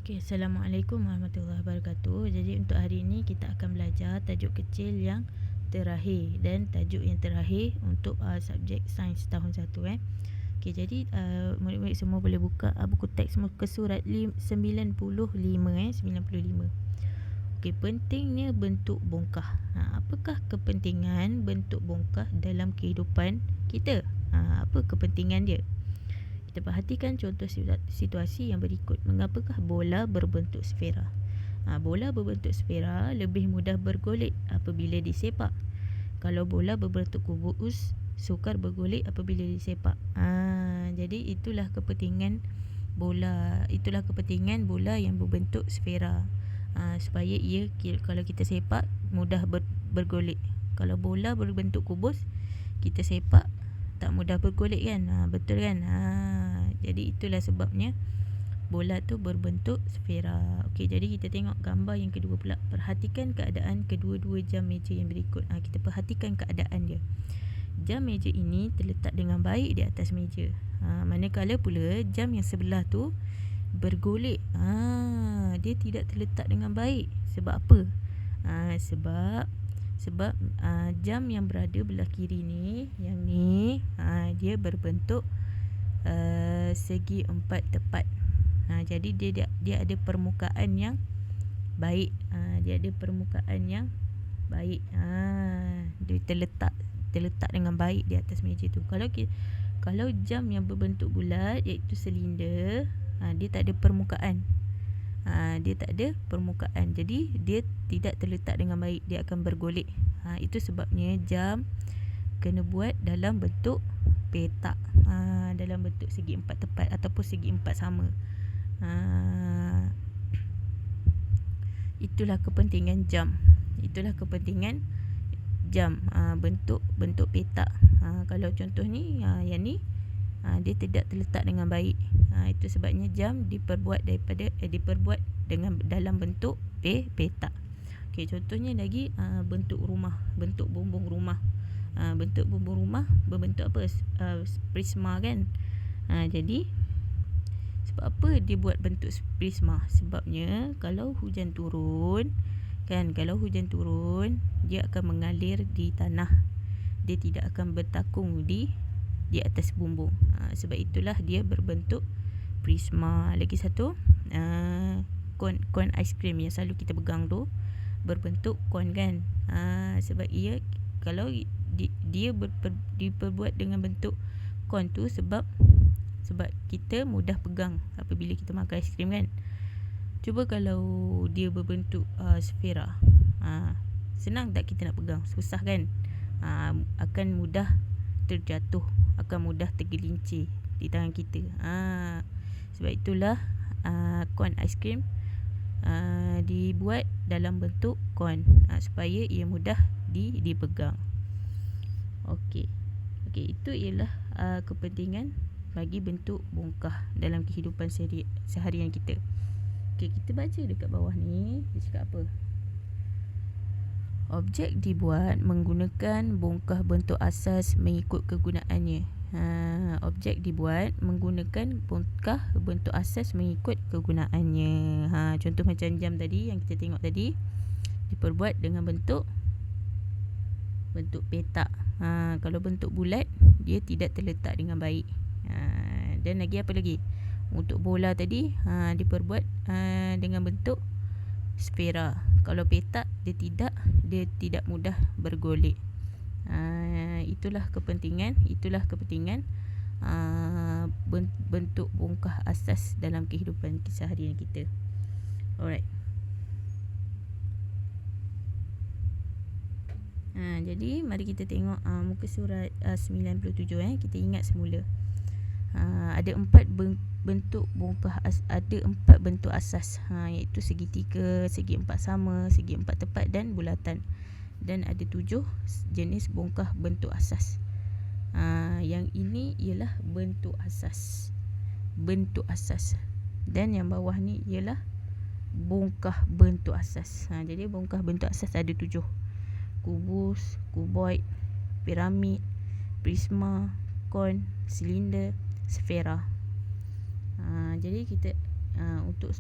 Okay, Assalamualaikum warahmatullahi wabarakatuh. Jadi untuk hari ini kita akan belajar tajuk kecil yang terakhir dan tajuk yang terakhir untuk subjek sains tahun 1 Okay, jadi murid-murid semua boleh buka buku teks muka surat 95 95. Okay, pentingnya bentuk bongkah. Apakah kepentingan bentuk bongkah dalam kehidupan kita? Apa kepentingan dia? Kita perhatikan contoh situasi yang berikut. Mengapakah bola berbentuk sfera? Bola berbentuk sfera lebih mudah bergolek apabila disepak. Kalau bola berbentuk kubus, sukar bergolek apabila disepak. Jadi itulah kepentingan bola. Itulah kepentingan bola yang berbentuk sfera. Supaya ia kalau kita sepak mudah bergolek. Kalau bola berbentuk kubus, kita sepak tak mudah bergolek kan. Betul kan? Jadi itulah sebabnya bola tu berbentuk sfera. Okey, jadi kita tengok gambar yang kedua pula. Perhatikan keadaan kedua-dua jam meja yang berikut. Kita perhatikan keadaan dia. Jam meja ini terletak dengan baik di atas meja. Manakala pula jam yang sebelah tu bergolek. Dia tidak terletak dengan baik. Sebab apa? Sebab jam yang berada belah kiri ni, yang ni, dia berbentuk segi empat tepat. Jadi dia ada permukaan yang baik. Dia ada permukaan yang baik. Dia terletak dengan baik di atas meja tu. Kalau jam yang berbentuk bulat, iaitu silinder, dia tak ada permukaan. Dia tak ada permukaan. Jadi dia tidak terletak dengan baik. Dia akan bergolek. Itu sebabnya jam kena buat dalam bentuk petak. Dalam bentuk segi empat tepat ataupun segi empat sama. Itulah kepentingan jam. Itulah kepentingan jam. Bentuk petak. Kalau contoh ni, yang ni, dia tidak terletak dengan baik. Itu sebabnya jam diperbuat dengan dalam bentuk petak. Okey, contohnya lagi bentuk rumah, bentuk bumbung rumah. Bentuk bumbung rumah berbentuk apa? Prisma kan. Jadi sebab apa dia buat bentuk prisma? Sebabnya kalau hujan turun kan, dia akan mengalir di tanah. Dia tidak akan bertakung di atas bumbung. Sebab itulah dia berbentuk prisma. Lagi satu, kon aiskrim yang selalu kita pegang tu berbentuk kon kan. Sebab kalau dia diperbuat dengan bentuk kon tu sebab kita mudah pegang apabila kita makan aiskrim kan. Cuba kalau dia berbentuk sfera, senang tak kita nak pegang? Susah kan? Akan mudah terjatuh, akan mudah tergelincir di tangan kita. Sebab itulah kon aiskrim dibuat dalam bentuk kon, supaya ia mudah dipegang. Okey, itu ialah kepentingan bagi bentuk bongkah dalam kehidupan seharian kita. Okey, kita baca dekat bawah ni, dia cakap apa? Objek dibuat menggunakan bongkah bentuk asas mengikut kegunaannya. Objek dibuat menggunakan bongkah bentuk asas mengikut kegunaannya. Contoh macam jam tadi yang kita tengok tadi, diperbuat dengan bentuk petak. Kalau bentuk bulat, dia tidak terletak dengan baik. Dan lagi apa lagi? Untuk bola tadi, diperbuat dengan bentuk sfera. Kalau petak, dia tidak mudah bergolek. Itulah kepentingan bentuk bongkah asas dalam kehidupan keseharian kita. Alright. Jadi mari kita tengok muka surat 97. Kita ingat semula. Ada 4 bentuk bongkah ada 4 bentuk asas, iaitu segitiga, segi empat sama, segi empat tepat dan bulatan. Dan ada 7 jenis bongkah bentuk asas. Yang ini ialah bentuk asas. Dan yang bawah ni ialah bongkah bentuk asas. Jadi bongkah bentuk asas ada 7. Kubus, kuboid, piramid, prisma, kon, silinder, sfera. Jadi kita untuk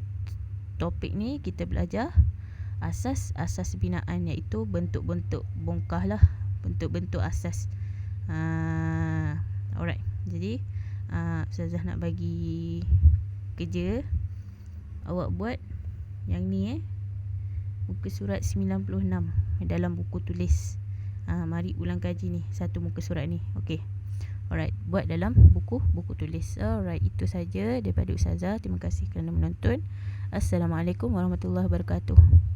topik ni kita belajar asas-asas binaan, iaitu bentuk-bentuk bongkah lah, bentuk-bentuk asas. Alright. Jadi Ustazah nak bagi kerja, awak buat yang ni muka surat 96 dalam buku tulis. Mari ulang kaji ni satu muka surat ni. Okey. Alright, buat dalam buku tulis. Alright, itu saja daripada Ustazah. Terima kasih kerana menonton. Assalamualaikum warahmatullahi wabarakatuh.